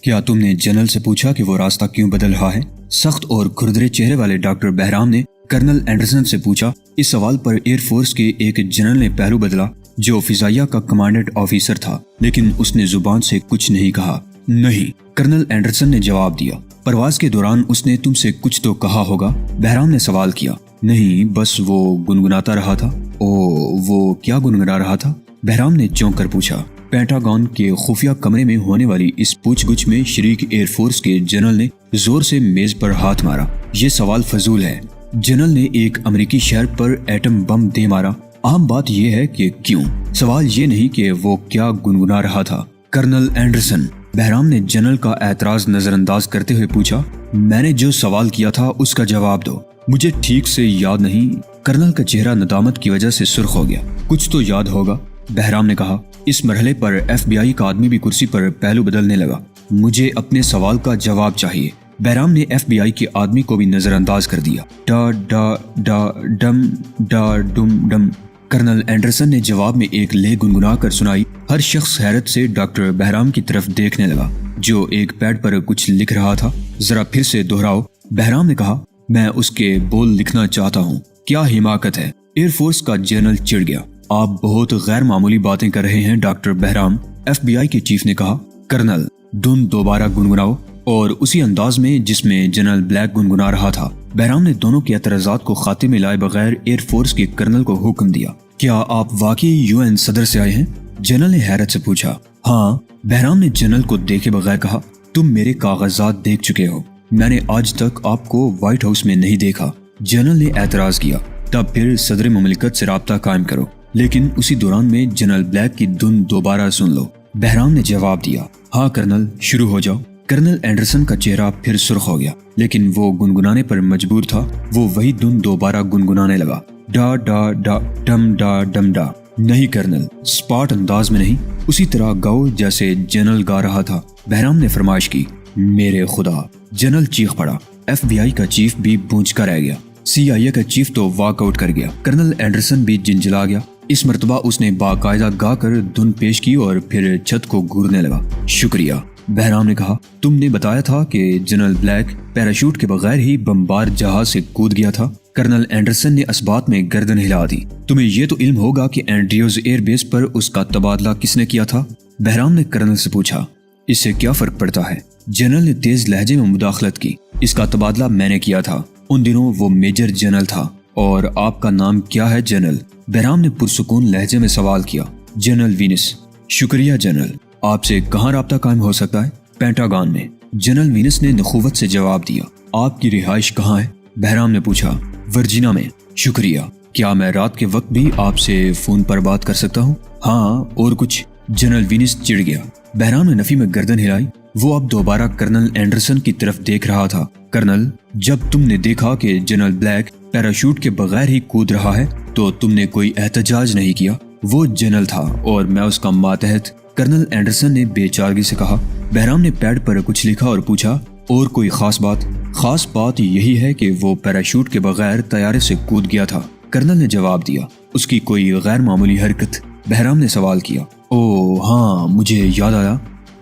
کیا تم نے جنرل سے پوچھا کہ وہ راستہ کیوں بدل رہا ہے؟ سخت اور کھردرے چہرے والے ڈاکٹر بہرام نے کرنل اینڈرسن سے پوچھا۔ اس سوال پر ایئر فورس کے ایک جنرل نے پہلو بدلا جو فضائیہ کا کمانڈنٹ آفیسر تھا، لیکن اس نے زبان سے کچھ نہیں کہا۔ نہیں، کرنل اینڈرسن نے جواب دیا۔ پرواز کے دوران اس نے تم سے کچھ تو کہا ہوگا؟ بہرام نے سوال کیا۔ نہیں، بس وہ گنگناتا رہا تھا۔ وہ کیا گنگنا رہا تھا؟ بہرام نے چونک کر پوچھا۔ پینٹاگون کے خفیہ کمرے میں ہونے والی اس پوچھ گچھ میں شریک ایئر فورس کے جنرل نے زور سے میز پر ہاتھ مارا۔ یہ سوال فضول ہے۔ جنرل نے ایک امریکی شہر پر ایٹم بم دے مارا۔ عام بات یہ ہے کہ کیوں؟ سوال یہ نہیں کہ وہ کیا گنگنا رہا تھا۔ کرنل اینڈرسن، بہرام نے جنرل کا اعتراض نظر انداز کرتے ہوئے پوچھا، میں نے جو سوال کیا تھا اس کا جواب دو۔ مجھے ٹھیک سے یاد نہیں۔ کرنل کا چہرہ ندامت کی وجہ سے سرخ ہو گیا۔ کچھ تو یاد ہوگا، بہرام نے کہا۔ اس مرحلے پر ایف بی آئی کا آدمی بھی کرسی پر پہلو بدلنے لگا۔ مجھے اپنے سوال کا جواب چاہیے۔ بہرام نے ایف بی آئی کے آدمی کو بھی نظر انداز کر دیا۔ ڈا ڈا ڈا ڈم ڈا ڈم ڈم۔ کرنل اینڈرسن نے جواب میں ایک لے گنگنا کر سنائی۔ ہر شخص حیرت سے ڈاکٹر بہرام کی طرف دیکھنے لگا جو ایک پیڈ پر کچھ لکھ رہا تھا۔ ذرا پھر سے دہراؤ، بہرام نے کہا۔ میں اس کے بول لکھنا چاہتا ہوں۔ کیا حماقت ہے! ایئر فورس کا جنرل چڑ گیا۔ آپ بہت غیر معمولی باتیں کر رہے ہیں ڈاکٹر بہرام، ایف بی آئی کے چیف نے کہا۔ کرنل، دن دوبارہ گنگناؤ، اور اسی انداز میں جس میں جنرل بلیک گنگنا رہا تھا۔ بہرام نے دونوں کے اعتراضات کو خاتے میں لائے بغیر ایئر فورس کے کرنل کو حکم دیا۔ کیا آپ واقعی یو این صدر سے آئے ہیں؟ جنرل نے حیرت سے پوچھا۔ ہاں، بہرام نے جنرل کو دیکھے بغیر کہا۔ تم میرے کاغذات دیکھ چکے ہو۔ میں نے آج تک آپ کو وائٹ ہاؤس میں نہیں دیکھا۔ جنرل نے اعتراض کیا۔ تب پھر صدر مملکت سے رابطہ قائم کرو، لیکن اسی دوران میں جنرل بلیک کی دن دوبارہ سن لو۔ بہرام نے جواب دیا۔ ہاں کرنل، شروع ہو جاؤ۔ کرنل اینڈرسن کا چہرہ پھر سرخ ہو گیا، لیکن وہ گنگنانے پر مجبور تھا۔ وہ وہی دن دوبارہ گنگنانے لگا۔ ڈا ڈا ڈا ڈم ڈا ڈم ڈا۔ نہیں کرنل، سپاٹ انداز میں نہیں، اسی طرح گاؤ جیسے جنرل گا رہا تھا۔ بہرام نے فرمائش کی۔ میرے خدا! جنرل چیخ پڑا۔ ایف بی آئی کا چیف بھی بونج کر رہ گیا۔ سی آئی اے کا چیف تو واک آؤٹ کر گیا۔ کرنل اینڈرسن بھی جنجلا گیا۔ اس مرتبہ اس نے باقاعدہ گا کر دھن پیش کی اور پھر چھت کو گھورنے لگا۔ شکریہ، بہرام نے کہا۔ تم نے بتایا تھا کہ جنرل بلیک پیراشوٹ کے بغیر ہی بمبار جہاز سے کود گیا تھا۔ کرنل اینڈرسن نے اسبات میں گردن ہلا دی۔ تمہیں یہ تو علم ہوگا کہ اینڈریوز ایئر بیس پر اس کا تبادلہ کس نے کیا تھا؟ بہرام نے کرنل سے پوچھا۔ اس سے کیا فرق پڑتا ہے؟ جنرل نے تیز لہجے میں مداخلت کی۔ اس کا تبادلہ میں نے کیا تھا۔ ان دنوں وہ میجر جنرل تھا۔ اور آپ کا نام کیا ہے جنرل؟ بہرام نے پرسکون لہجے میں سوال کیا۔ General Venice. شکریہ جنرل، آپ سے کہاں رابطہ قائم ہو سکتا ہے؟ پینٹاگون میں، جنرل وینس نے نخوت سے جواب دیا۔ آپ کی رہائش کہاں ہے؟ بہرام نے پوچھا۔ ورجینا میں۔ شکریہ، کیا میں رات کے وقت بھی آپ سے فون پر بات کر سکتا ہوں؟ ہاں، اور کچھ؟ جنرل وینس چڑ گیا۔ بہرام نے نفی میں گردن ہلائی۔ وہ اب دوبارہ کرنل اینڈرسن کی طرف دیکھ رہا تھا۔ کرنل، جب تم نے دیکھا کہ جنرل بلیک پیراشوٹ کے بغیر ہی کود رہا ہے تو تم نے کوئی احتجاج نہیں کیا۔ وہ جنرل تھا اور میں اس کا ماتحت، کرنل اینڈرسن نے بے چارگی سے کہا۔ بہرام نے پیڈ پر کچھ لکھا اور پوچھا، اور کوئی خاص بات؟ خاص بات یہی ہے کہ وہ پیراشوٹ کے بغیر طیارے سے کود گیا تھا۔ کرنل نے جواب دیا۔ اس کی کوئی غیر معمولی حرکت؟ بہرام نے سوال کیا۔ اوہ ہاں، مجھے یاد آیا۔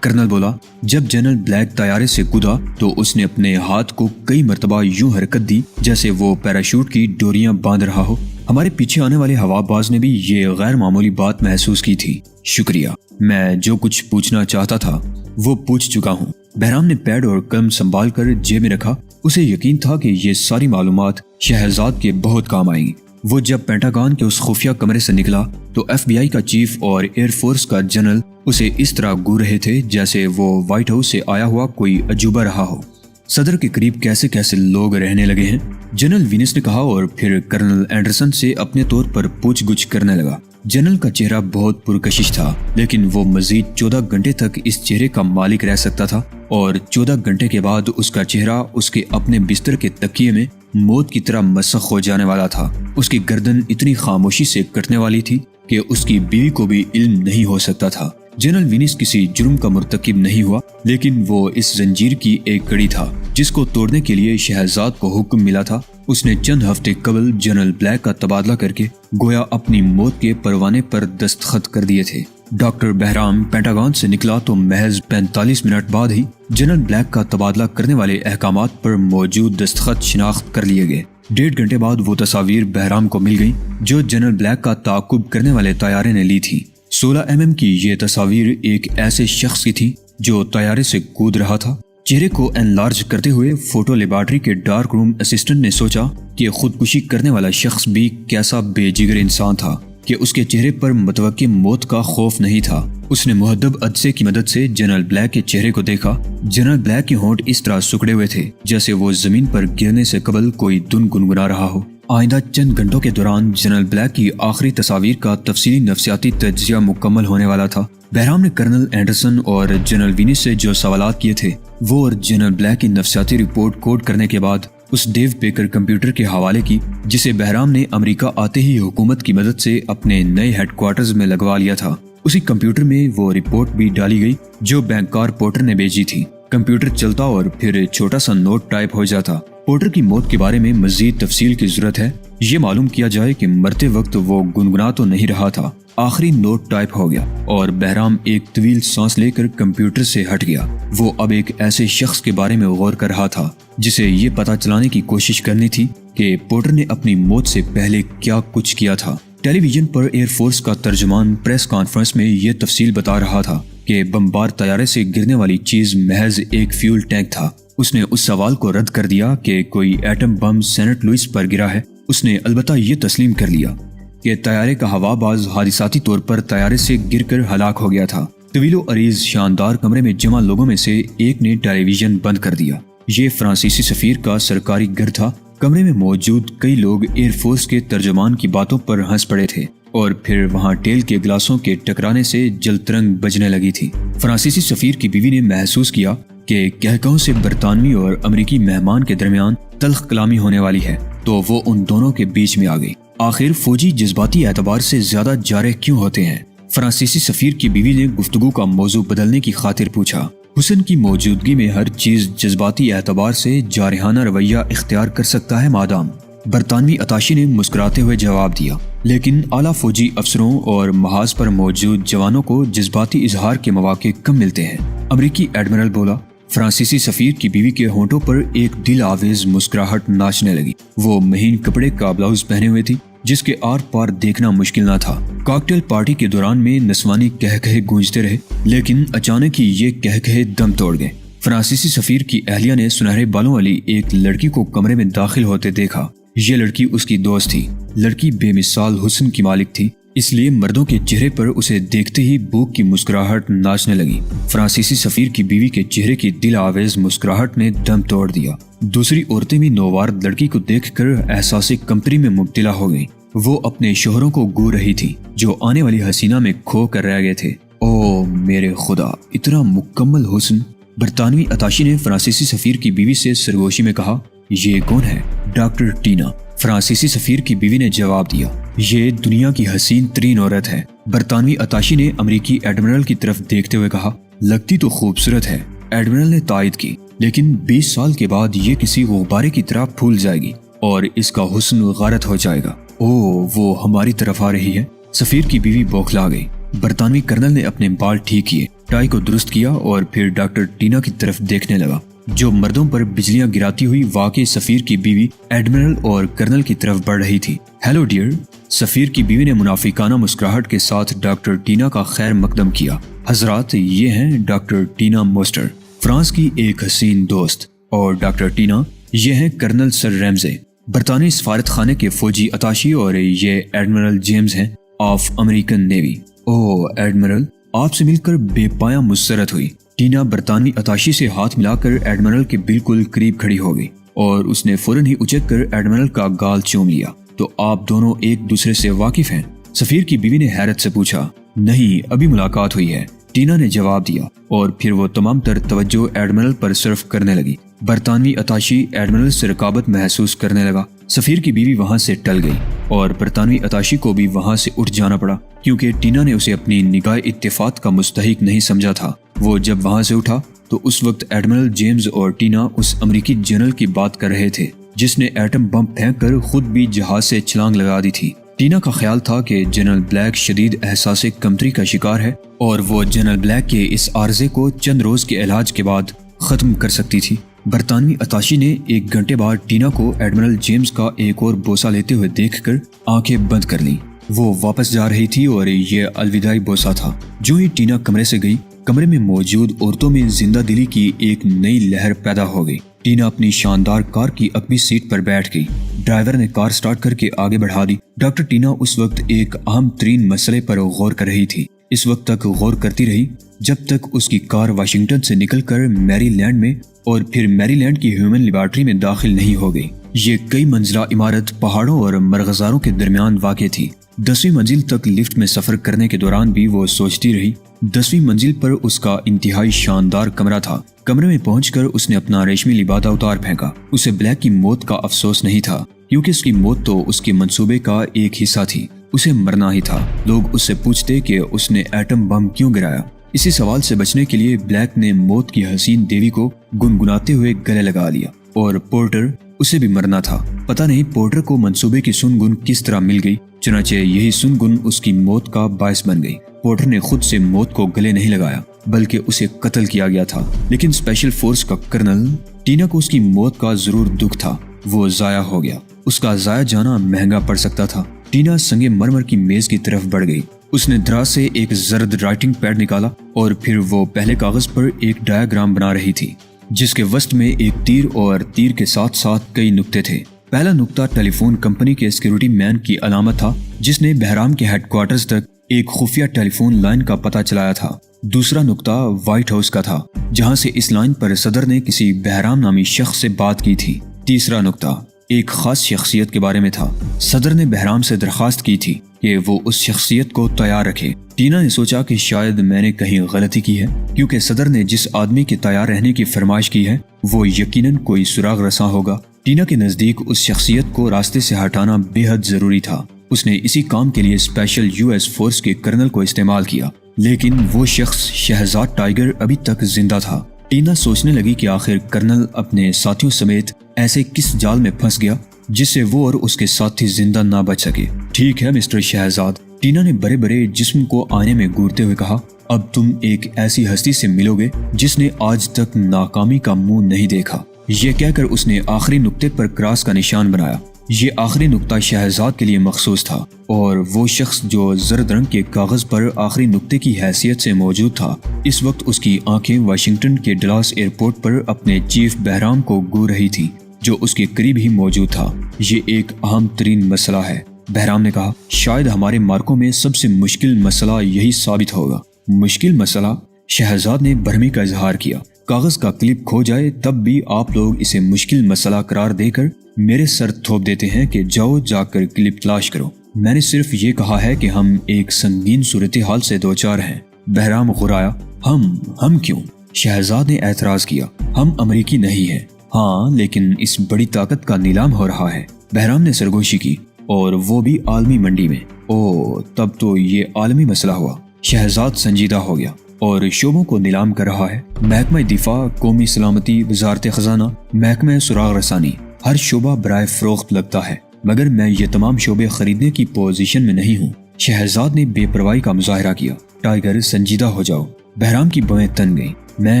کرنل بولا، جب جنرل بلیک طیارے سے کودا تو اس نے اپنے ہاتھ کو کئی مرتبہ یوں حرکت دی جیسے وہ پیراشوٹ کی ڈوریاں باندھ رہا ہو۔ ہمارے پیچھے آنے والے ہوا باز نے بھی یہ غیر معمولی بات محسوس کی تھی۔ شکریہ، میں جو کچھ پوچھنا چاہتا تھا وہ پوچھ چکا ہوں۔ بہرام نے پیڈ اور قلم سنبھال کر جیب میں رکھا۔ اسے یقین تھا کہ یہ ساری معلومات شہزاد کے بہت کام آئیں گی۔ وہ جب پینٹاگون کے اس خفیہ کمرے سے نکلا تو ایف بی آئی کا چیف اور ایئر فورس کا جنرل اسے اس طرح گور رہے تھے جیسے وہ وائٹ ہاؤس سے آیا ہوا کوئی عجوبہ رہا ہو۔ صدر کے قریب کیسے کیسے لوگ رہنے لگے ہیں، جنرل وینس نے کہا اور پھر کرنل اینڈرسن سے اپنے طور پر پوچھ گچھ کرنے لگا۔ جنرل کا چہرہ بہت پرکشش تھا، لیکن وہ مزید 14 گھنٹے تک اس چہرے کا مالک رہ سکتا تھا، اور 14 گھنٹے کے بعد اس کا چہرہ اس کے اپنے بستر کے تکیے میں موت کی طرح مسخ ہو جانے والا تھا۔ اس کی گردن اتنی خاموشی سے کٹنے والی تھی کہ اس کی بیوی کو بھی علم نہیں ہو سکتا تھا۔ جنرل وینس کسی جرم کا مرتکب نہیں ہوا، لیکن وہ اس زنجیر کی ایک کڑی تھا جس کو توڑنے کے لیے شہزاد کو حکم ملا تھا۔ اس نے چند ہفتے قبل جنرل بلیک کا تبادلہ کر کے گویا اپنی موت کے پروانے پر دستخط کر دیے تھے۔ ڈاکٹر بہرام پینٹاگون سے نکلا تو محض 45 منٹ بعد ہی جنرل بلیک کا تبادلہ کرنے والے احکامات پر موجود دستخط شناخت کر لیے گئے۔ 1.5 گھنٹے بعد وہ تصاویر بہرام کو مل گئیں جو جنرل بلیک کا تعاقب کرنے والے طیارے نے لی تھی۔ 16 mm کی یہ تصاویر ایک ایسے شخص کی تھی جو طیارے سے کود رہا تھا۔ چہرے کو انلارج کرتے ہوئے فوٹو لیبارٹری کے ڈارک روم اسسٹنٹ نے سوچا کہ خودکشی کرنے والا شخص بھی کیسا بے جگر انسان تھا کہ اس کے چہرے پر متوقع موت کا خوف نہیں تھا۔ اس نے محدب عدسے کی مدد سے جنرل بلیک کے چہرے کو دیکھا۔ جنرل بلیک کے ہونٹ اس طرح سکڑے ہوئے تھے جیسے وہ زمین پر گرنے سے قبل کوئی دھن گنگنا رہا ہو۔ آئندہ چند گھنٹوں کے دوران جنرل بلیک کی آخری تصاویر کا تفصیلی نفسیاتی تجزیہ مکمل ہونے والا تھا۔ بہرام نے کرنل اینڈرسن اور جنرل وینس سے جو سوالات کیے تھے وہ اور جنرل بلیک کی نفسیاتی رپورٹ کوڈ کرنے کے بعد اس ڈیو بیکر کمپیوٹر کے حوالے کی جسے بہرام نے امریکہ آتے ہی حکومت کی مدد سے اپنے نئے ہیڈ کوارٹرز میں لگوا لیا تھا۔ اسی کمپیوٹر میں وہ رپورٹ بھی ڈالی گئی جو بینکار پورٹر نے بھیجی تھی۔ کمپیوٹر چلتا اور پھر چھوٹا سا نوٹ ٹائپ ہو جاتا۔ پورٹر کی موت کے بارے میں مزید تفصیل کی ضرورت ہے۔ یہ معلوم کیا جائے کہ مرتے وقت وہ گنگنا تو نہیں رہا تھا۔ آخری نوٹ ٹائپ ہو گیا اور بہرام ایک طویل سانس لے کر کمپیوٹر سے ہٹ گیا۔ وہ اب ایک ایسے شخص کے بارے میں غور کر رہا تھا جسے یہ پتہ چلانے کی کوشش کرنی تھی کہ پورٹر نے اپنی موت سے پہلے کیا کچھ کیا تھا۔ ٹیلی ویژن پر ایئر فورس کا ترجمان پریس کانفرنس میں یہ تفصیل بتا رہا تھا کہ بمبار طیارے سے گرنے والی چیز محض ایک فیول ٹینک تھا۔ اس نے اس سوال کو رد کر دیا کہ کوئی ایٹم بم سینٹ لوئس پر گرا ہے۔ اس نے البتہ یہ تسلیم کر لیا کہ طیارے کا ہوا باز حادثاتی طور پر طیارے سے گر کر ہلاک ہو گیا تھا۔ طویل و عریض شاندار کمرے میں جمع لوگوں میں سے ایک نے ٹیلی ویژن بند کر دیا۔ یہ فرانسیسی سفیر کا سرکاری گھر تھا۔ کمرے میں موجود کئی لوگ ایئر فورس کے ترجمان کی باتوں پر ہنس پڑے تھے اور پھر وہاں ٹیل کے گلاسوں کے ٹکرانے سے جل ترنگ بجنے لگی تھی۔ فرانسیسی سفیر کی بیوی نے محسوس کیا کہ کہکہوں سے برطانوی اور امریکی مہمان کے درمیان تلخ کلامی ہونے والی ہے تو وہ ان دونوں کے بیچ میں آ گئی۔ آخر فوجی جذباتی اعتبار سے زیادہ جارح کیوں ہوتے ہیں؟ فرانسیسی سفیر کی بیوی نے گفتگو کا موضوع بدلنے کی خاطر پوچھا۔ حسن کی موجودگی میں ہر چیز جذباتی اعتبار سے جارحانہ رویہ اختیار کر سکتا ہے مادام۔ برطانوی اتاشی نے مسکراتے ہوئے جواب دیا، لیکن اعلیٰ فوجی افسروں اور محاذ پر موجود جوانوں کو جذباتی اظہار کے مواقع کم ملتے ہیں۔ امریکی ایڈمرل بولا۔ فرانسیسی سفیر کی بیوی کے ہونٹوں پر ایک دل آویز مسکراہٹ ناچنے لگی۔ وہ مہین کپڑے کا بلاؤز پہنے ہوئے تھی جس کے آر پار دیکھنا مشکل نہ تھا۔ کاکٹیل پارٹی کے دوران میں نسوانی کہکہے گونجتے رہے لیکن اچانک ہی یہ کہکہے دم توڑ گئے۔ فرانسیسی سفیر کی اہلیہ نے سنہرے بالوں والی ایک لڑکی کو کمرے میں داخل ہوتے دیکھا۔ یہ لڑکی اس کی دوست تھی۔ لڑکی بے مثال حسن کی مالک تھی، اس لیے مردوں کے چہرے پر اسے دیکھتے ہی بھوک کی مسکراہٹ ناچنے لگی۔ فرانسیسی سفیر کی بیوی کے چہرے کی دل آویز مسکراہٹ نے دم توڑ دیا۔ دوسری عورتیں بھی نووارد لڑکی کو دیکھ کر احساس کمتری میں مبتلا ہو گئیں۔ وہ اپنے شوہروں کو گو رہی تھی جو آنے والی حسینہ میں کھو کر رہ گئے تھے۔ او میرے خدا، اتنا مکمل حسن! برطانوی اتاشی نے فرانسیسی سفیر کی بیوی سے سرگوشی میں کہا، یہ کون ہے؟ Doctor Tina. فرانسیسی سفیر کی بیوی نے جواب دیا، یہ دنیا کی حسین ترین عورت ہے۔ برطانوی اتاشی نے امریکی ایڈمرل کی طرف دیکھتے ہوئے کہا، لگتی تو خوبصورت ہے۔ ایڈمرل نے تائید کی، لیکن 20 سال کے بعد یہ کسی غبارے کی طرح پھول جائے گی اور اس کا حسن غارت ہو جائے گا۔ او وہ ہماری طرف آ رہی ہے۔ سفیر کی بیوی بوکھلا گئی۔ برطانوی کرنل نے اپنے بال ٹھیک کیے، ٹائی کو درست کیا اور پھر ڈاکٹر ٹینا کی طرف دیکھنے لگا جو مردوں پر بجلیاں گراتی ہوئی واقعی سفیر کی بیوی ایڈمرل اور کرنل کی طرف بڑھ رہی تھی۔ Hello dear. سفیر کی بیوی نے منافقانہ مسکراہٹ کے ساتھ ڈاکٹر ٹینا کا خیر مقدم کیا۔ حضرات، یہ ہیں ڈاکٹر ٹینا موسٹر، فرانس کی ایک حسین دوست، اور ڈاکٹر ٹینا یہ ہیں کرنل سر ریمزے، برطانوی سفارت خانے کے فوجی اتاشی، اور یہ ایڈمرل جیمز ہیں of American navy. O admiral, آپ سے مل کر بے پایاں مسرت ہوئی۔ ٹینا برطانوی اتاشی سے ہاتھ ملا کر ایڈمرل کے بالکل قریب کھڑی ہو گئی اور اس نے فوراً ہی اچک کر ایڈمرل کا گال چوم لیا۔ تو آپ دونوں ایک دوسرے سے واقف ہیں؟ سفیر کی بیوی نے حیرت سے پوچھا۔ نہیں، ابھی ملاقات ہوئی ہے، ٹینا نے جواب دیا، اور پھر وہ تمام تر توجہ ایڈمرل پر صرف کرنے لگی۔ برطانوی اتاشی ایڈمرل سے رقابت محسوس کرنے لگا۔ سفیر کی بیوی وہاں سے ٹل گئی اور برطانوی اتاشی کو بھی وہاں سے اٹھ جانا پڑا کیونکہ ٹینا نے اسے اپنی نگاہ اتفاق کا مستحق نہیں سمجھا تھا۔ وہ جب وہاں سے اٹھا تو اس وقت ایڈمرل جیمز اور ٹینا اس امریکی جنرل کی بات کر رہے تھے جس نے ایٹم بم پھینک کر خود بھی جہاز سے چھلانگ لگا دی تھی۔ ٹینا کا خیال تھا کہ جنرل بلیک شدید احساس کمتری کا شکار ہے اور وہ جنرل بلیک کے اس عارضے کو چند روز کے علاج کے بعد ختم کر سکتی تھی۔ برطانوی اتاشی نے 1 گھنٹے بعد ٹینا کو ایڈمرل جیمز کا ایک اور بوسہ لیتے ہوئے دیکھ کر آنکھیں بند کر لیں۔ وہ واپس جا رہی تھی اور یہ الوداعی بوسہ تھا۔ جو ہی ٹینا کمرے سے گئی، کمرے میں موجود عورتوں میں زندہ دلی کی ایک نئی لہر پیدا ہو گئی۔ ٹینا اپنی شاندار کار کی عقبی سیٹ پر بیٹھ گئی۔ ڈرائیور نے کار سٹارٹ کر کے آگے بڑھا دی۔ ڈاکٹر ٹینا اس وقت ایک اہم ترین مسئلے پر غور کر رہی تھی۔ اس وقت تک غور کرتی رہی جب تک اس کی کار واشنگٹن سے نکل کر میری لینڈ میں اور پھر میری لینڈ کی ہیومن لیبارٹری میں داخل نہیں ہو گئی۔ یہ کئی منزلہ عمارت پہاڑوں اور مرغزاروں کے درمیان واقع تھی۔ 10ویں منزل تک لفٹ میں سفر کرنے کے دوران بھی وہ سوچتی رہی۔ 10ویں منزل پر اس کا انتہائی شاندار کمرہ تھا۔ کمرے میں پہنچ کر اس نے اپنا ریشمی لبادہ اتار پھینکا۔ اسے بلیک کی موت کا افسوس نہیں تھا، کیونکہ اس کی موت تو اس کے منصوبے کا ایک حصہ تھی۔ اسے مرنا ہی تھا۔ لوگ اس سے پوچھتے کہ اس نے ایٹم بم کیوں گرایا۔ اسی سوال سے بچنے کے لیے بلیک نے موت کی حسین دیوی کو گنگناتے ہوئے گلے لگا لیا، اور پورٹر اسے بھی مرنا تھا۔ پتہ نہیں پورٹر کو منصوبے کی سنگن کس طرح مل گئی، چنانچہ یہی سنگن اس کی موت کا باعث بن گئی۔ پورٹر نے خود سے موت کو گلے نہیں لگایا، بلکہ اسے قتل کیا گیا تھا۔ لیکن اسپیشل فورس کا کرنل ٹینا کو اس کی موت کا ضرور دکھ تھا۔ وہ ضائع ہو گیا۔ اس کا ضائع جانا مہنگا پڑ سکتا تھا۔ ٹینا سنگ مرمر کی میز کی طرف بڑھ گئی۔ اس نے دراز سے ایک زرد رائٹنگ پیڈ نکالا اور پھر وہ پہلے کاغذ پر ایک ڈایاگرام بنا رہی تھی، جس کے وسط میں ایک تیر اور تیر کے ساتھ ساتھ کئی نقطے تھے۔ پہلا نقطہ ٹیلی فون کمپنی کے سیکیورٹی مین کی علامت تھا، جس نے بہرام کے ہیڈ کوارٹرز تک ایک خفیہ ٹیلی فون لائن کا پتہ چلایا تھا۔ دوسرا نقطہ وائٹ ہاؤس کا تھا، جہاں سے اس لائن پر صدر نے کسی بہرام نامی شخص سے بات کی تھی۔ تیسرا نقطہ ایک خاص شخصیت کے بارے میں تھا۔ صدر نے بہرام سے درخواست کی تھی کہ وہ اس شخصیت کو تیار رکھے۔ ٹینا نے سوچا کہ شاید میں نے کہیں غلطی کی ہے، کیونکہ صدر نے جس آدمی کے تیار رہنے کی فرمائش کی ہے وہ یقیناً کوئی سراغ رساں ہوگا۔ ٹینا کے نزدیک اس شخصیت کو راستے سے ہٹانا بے حد ضروری تھا۔ اس نے اسی کام کے لیے اسپیشل US فورس کے کرنل کو استعمال کیا، لیکن وہ شخص شہزاد ٹائیگر ابھی تک زندہ تھا۔ ٹینا سوچنے لگی کہ آخر کرنل اپنے ساتھیوں سمیت ایسے کس جال میں پھنس گیا جس سے وہ اور اس کے ساتھی زندہ نہ بچ سکے۔ ٹھیک ہے مسٹر شہزاد، ٹینا نے بڑے بڑے جسم کو آئینے میں گورتے ہوئے کہا، اب تم ایک ایسی ہستی سے ملو گے جس نے آج تک ناکامی کا منہ نہیں دیکھا۔ یہ کہہ کر اس نے آخری نقطے پر کراس کا نشان بنایا۔ یہ آخری نقطہ شہزاد کے لیے مخصوص تھا، اور وہ شخص جو زرد رنگ کے کاغذ پر آخری نقطے کی حیثیت سے موجود تھا، اس وقت اس کی آنکھیں واشنگٹن کے ڈلاس ایئرپورٹ پر اپنے چیف بہرام کو گور رہی تھی، جو اس کے قریب ہی موجود تھا۔ یہ ایک اہم ترین مسئلہ ہے، بہرام نے کہا۔ شاید ہمارے مارکوں میں سب سے مشکل مسئلہ یہی ثابت ہوگا۔ مشکل مسئلہ؟ شہزاد نے برہمی کا اظہار کیا۔ کاغذ کا کلپ کھو جائے تب بھی آپ لوگ اسے مشکل مسئلہ قرار دے کر میرے سر تھوپ دیتے ہیں کہ جاؤ جا کر کلپ تلاش کرو۔ میں نے صرف یہ کہا ہے کہ ہم ایک سنگین صورتحال سے دوچار ہیں۔ بہرام غرایا۔ ہم کیوں؟ شہزاد نے اعتراض کیا۔ ہم امریکی نہیں ہیں۔ ہاں، لیکن اس بڑی طاقت کا نیلام ہو رہا ہے۔ بہرام نے سرگوشی کی، اور وہ بھی عالمی منڈی میں۔ اوہ، تب تو یہ عالمی مسئلہ ہوا۔ شہزاد سنجیدہ ہو گیا۔ اور شعبوں کو نیلام کر رہا ہے۔ محکمہ دفاع، قومی سلامتی، وزارت خزانہ، محکمہ سراغ رسانی، ہر شعبہ برائے فروخت لگتا ہے، مگر میں یہ تمام شعبے خریدنے کی پوزیشن میں نہیں ہوں۔ شہزاد نے بے پرواہی کا مظاہرہ کیا۔ ٹائیگر، سنجیدہ ہو جاؤ۔ بہرام کی بویں تن گئیں۔ میں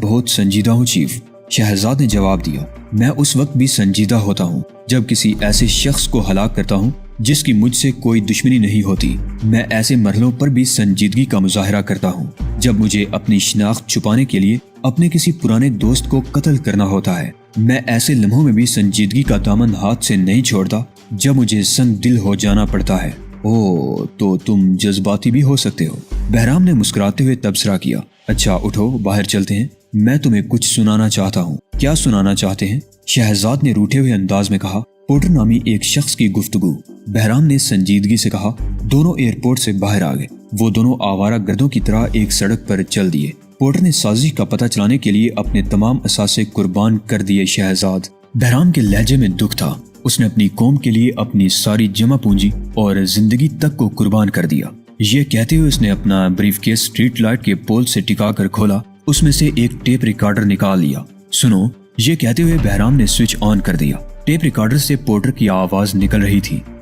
بہت سنجیدہ ہوں چیف، شہزاد نے جواب دیا۔ میں اس وقت بھی سنجیدہ ہوتا ہوں جب کسی ایسے شخص کو ہلاک کرتا ہوں جس کی مجھ سے کوئی دشمنی نہیں ہوتی۔ میں ایسے مرحلوں پر بھی سنجیدگی کا مظاہرہ کرتا ہوں جب مجھے اپنی شناخت چھپانے کے لیے اپنے کسی پرانے دوست کو قتل کرنا ہوتا ہے۔ میں ایسے لمحوں میں بھی سنجیدگی کا دامن ہاتھ سے نہیں چھوڑتا جب مجھے سنگ دل ہو جانا پڑتا ہے۔ اوہ، تو تم جذباتی بھی ہو سکتے ہو، بہرام نے مسکراتے ہوئے تبصرہ کیا۔ اچھا اٹھو، باہر چلتے ہیں، میں تمہیں کچھ سنانا چاہتا ہوں۔ کیا سنانا چاہتے ہیں؟ شہزاد نے روٹھے ہوئے انداز میں کہا۔ پورٹر نامی ایک شخص کی گفتگو، بہرام نے سنجیدگی سے کہا۔ دونوں ایئرپورٹ سے باہر آ گئے۔ وہ دونوں آوارہ گردوں کی طرح ایک سڑک پر چل دیے۔ پورٹر نے سازش کا پتہ چلانے کے لیے اپنے تمام اثاثے قربان کر دیے۔ شہزاد، بہرام کے لہجے میں دکھ تھا۔ اس نے اپنی قوم کے لیے اپنی ساری جمع پونجی اور زندگی تک کو قربان کر دیا۔ یہ کہتے ہوئے اس نے اپنا بریف کیس اسٹریٹ لائٹ کے پول سے ٹکا کر کھولا۔ اس میں سے ایک ٹیپ ریکارڈر نکال لیا۔ سنو، یہ کہتے ہوئے بہرام نے سوئچ آن کر دیا۔ ٹیپ ریکارڈر سے پورٹر کی آواز نکل رہی تھی۔